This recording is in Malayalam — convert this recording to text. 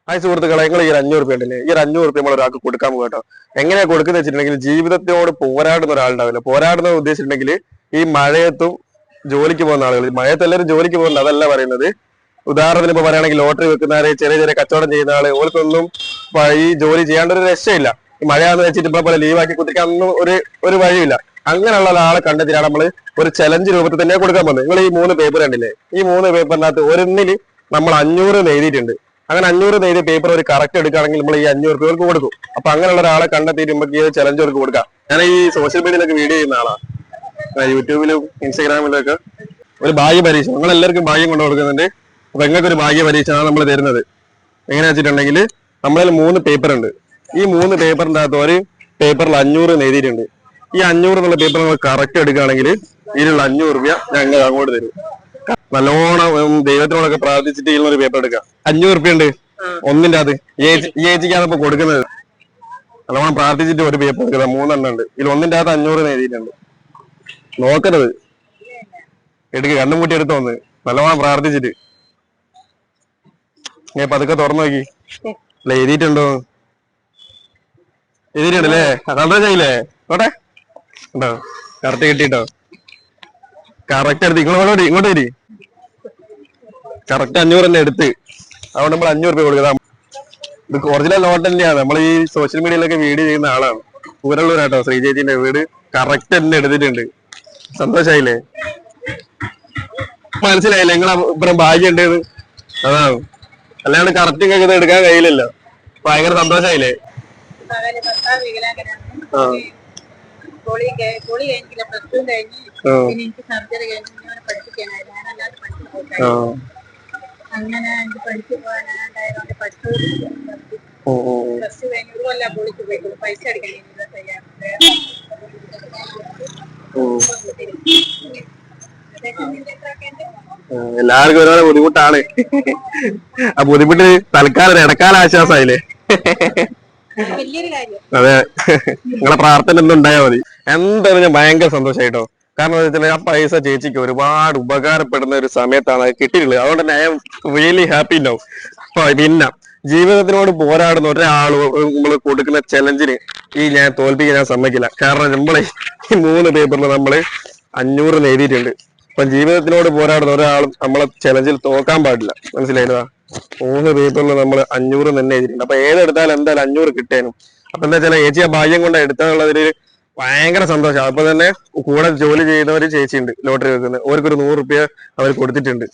ആ സുഹൃത്തുക്കളെ നിങ്ങൾ ഈ 500 രൂപ ഉണ്ടല്ലേ, ഈ 500 രൂപ നമ്മൾ ഒരാൾക്ക് കൊടുക്കാൻ പോകും കേട്ടോ. എങ്ങനെയാ കൊടുക്കുന്നത് വെച്ചിട്ടുണ്ടെങ്കിൽ, ജീവിതത്തിനോട് പോരാടുന്ന ഒരാളുണ്ടാവില്ല. പോരാടുന്ന ഉദ്ദേശിച്ചിട്ടുണ്ടെങ്കിൽ ഈ മഴയത്തും ജോലിക്ക് പോകുന്ന ആളുകൾ, മഴയത്ത് എല്ലാവരും ജോലിക്ക് പോകുന്നുണ്ട്, അതല്ല പറയുന്നത്. ഉദാഹരണത്തിന് ഇപ്പൊ പറയുകയാണെങ്കിൽ ലോട്ടറി വെക്കുന്നവര്, ചെറിയ ചെറിയ കച്ചവടം ചെയ്യുന്ന ആള്, ഓർക്കൊന്നും ഈ ജോലി ചെയ്യാണ്ട് ഒരു രക്ഷയില്ല. ഈ മഴയാന്ന് വെച്ചിട്ട് ഇപ്പൊ പോലെ ലീവാക്കി കുത്തിരിക്കാനൊന്നും ഒരു വഴിയില്ല. അങ്ങനെയുള്ള ഒരാളെ കണ്ടെത്തിയാണ് നമ്മൾ ഒരു ചലഞ്ച് രൂപത്തിൽ തന്നെ കൊടുക്കാൻ പോകുന്നത്. നിങ്ങൾ ഈ 3 പേപ്പർ കണ്ടില്ലേ, ഈ 3 പേപ്പറിനകത്ത് ഒരെണ്ണില് നമ്മൾ 500 എഴുതിയിട്ടുണ്ട്. അങ്ങനെ 500 എഴുതിയ പേപ്പർ ഒരു കറക്റ്റ് എടുക്കുകയാണെങ്കിൽ നമ്മൾ ഈ 500 രൂപ കൊടുക്കും. അപ്പൊ അങ്ങനെയുള്ള ഒരാളെ കണ്ടെത്തിയിട്ട് നമുക്ക് ഈ ചലഞ്ച് അവർക്ക് കൊടുക്കാം. ഞാൻ ഈ സോഷ്യൽ മീഡിയയിലൊക്കെ വീഡിയോ ചെയ്യുന്ന ആളാണ്, യൂട്യൂബിലും ഇൻസ്റ്റാഗ്രാമിലും ഒക്കെ. ഒരു ഭാഗ്യ പരീക്ഷ നിങ്ങൾ എല്ലാവർക്കും ഭാഗ്യം കൊണ്ട് കൊടുക്കുന്നുണ്ട്. അപ്പൊ നിങ്ങൾക്ക് ഒരു ഭാഗ്യ പരീക്ഷയാണ് നമ്മൾ തരുന്നത്. എങ്ങനെയാ വെച്ചിട്ടുണ്ടെങ്കിൽ നമ്മളിൽ 3 പേപ്പർ ഉണ്ട്. ഈ 3 പേപ്പറിന്റെ അകത്ത് ഒരു പേപ്പറിൽ 500 എഴുതിയിട്ടുണ്ട്. ഈ 500 എന്നുള്ള പേപ്പർ നമ്മൾ കറക്റ്റ് എടുക്കുകയാണെങ്കിൽ ഇതിലുള്ള 500 രൂപ ഞങ്ങൾ അങ്ങോട്ട് തരും. നല്ലോണം ദൈവത്തിനോടൊക്കെ പ്രാർത്ഥിച്ചിട്ട് ഇതിൽ ഒരു പേപ്പർ എടുക്കാം. 500 രൂപ ഉണ്ട് ഒന്നിന്റെ അത് ഏച്ചിക്കാണ് ഇപ്പൊ കൊടുക്കുന്നത്. നല്ലോണം പ്രാർത്ഥിച്ചിട്ട് ഒരു പേപ്പർ എടുക്കുക. 3 എണ്ണം ഉണ്ട്. ഇതിൽ ഒന്നിന്റെ അകത്ത് 500 എഴുതിയിട്ടുണ്ട്. നോക്കരുത്, എടുക്കുക. കണ്ണും കൂട്ടി എടുത്തോന്ന് നല്ലോണം പ്രാർത്ഥിച്ചിട്ട് പതുക്കെ തുറന്നു നോക്കി. അല്ല എഴുതിയിട്ടുണ്ടോ? എഴുതിയിട്ടുണ്ടല്ലേ? സന്തോഷായില്ലേ? ഓട്ടെ ഉണ്ടോ? കറക്റ്റ് കിട്ടിട്ടോ. കറക്റ്റ് എടുത്ത് ഇങ്ങോട്ട് വരി. കറക്റ്റ് 500 തന്നെ എടുത്ത്. അതുകൊണ്ട് നമ്മൾ 500 രൂപ കൊടുക്കാം. ഇത് ഒറിജിനൽ നോട്ട് തന്നെയാണ്. നമ്മൾ ഈ സോഷ്യൽ മീഡിയയിലൊക്കെ വീഡിയോ ചെയ്യുന്ന ആളാണ്. പൂരള്ളൂരാട്ടോ ശ്രീചേച്ചിന്റെ വീട്. കറക്റ്റ് തന്നെ എടുത്തിട്ടുണ്ട്. സന്തോഷായില്ലേ? മനസ്സിലായില്ലേ നിങ്ങളെ ഇപ്പം ഭാഗ്യം ഉണ്ടെന്ന്? അതാണ്. അല്ലാണ്ട് കറക്റ്റ് ഇത് എടുക്കാൻ കഴിയില്ലല്ലോ. ഭയങ്കര സന്തോഷായില്ലേ? എല്ലാവർക്കും ഒരുപാട് ബുദ്ധിമുട്ടാണ്. ആ ബുദ്ധിമുട്ട് തൽക്കാലം ഇടക്കാല ആശ്വാസമായില്ലേ? അതെ, നിങ്ങളെ പ്രാർത്ഥന ഒന്നും ഉണ്ടായാൽ മതി. എന്തായാലും ഞാൻ ഭയങ്കര സന്തോഷമായിട്ടോ. കാരണം എന്താ വെച്ചാൽ ആ പൈസ ചേച്ചിക്ക് ഒരുപാട് ഉപകാരപ്പെടുന്ന ഒരു സമയത്താണ് അത് കിട്ടിയിട്ടുള്ളത്. അതുകൊണ്ട് തന്നെ ഐ എം റിയലി ഹാപ്പി ഉണ്ടാവും. പിന്നെ ജീവിതത്തിനോട് പോരാടുന്ന ഒരാൾ നമ്മൾ കൊടുക്കുന്ന ചലഞ്ചിന് ഞാൻ തോൽപ്പിക്കാൻ ഞാൻ സമ്മതിക്കില്ല. കാരണം നമ്മളെ ഈ 3 പേപ്പറിൽ നമ്മള് 500 എഴുതിയിട്ടുണ്ട്. അപ്പൊ ജീവിതത്തിനോട് പോരാടുന്ന ഒരാളും നമ്മളെ ചലഞ്ചിൽ തോക്കാൻ പാടില്ല. മനസ്സിലായില്ല? 3 പേപ്പറിൽ നമ്മൾ 500 തന്നെ എഴുതിയിട്ടുണ്ട്. അപ്പൊ ഏതെടുത്താലും എന്തായാലും 500 കിട്ടാനും. അപ്പൊ എന്താ വെച്ചാൽ ചേച്ചി ആ ഭാഗ്യം കൊണ്ട് എടുത്താന്നുള്ളതിൽ ഭയങ്കര സന്തോഷം. അപ്പൊ തന്നെ കൂടെ ജോലി ചെയ്യുന്നവര് ചേച്ചിയുണ്ട് ലോട്ടറി വെക്കുന്നത്. അവർക്കൊരു 100 രൂപ അവർ കൊടുത്തിട്ടുണ്ട്.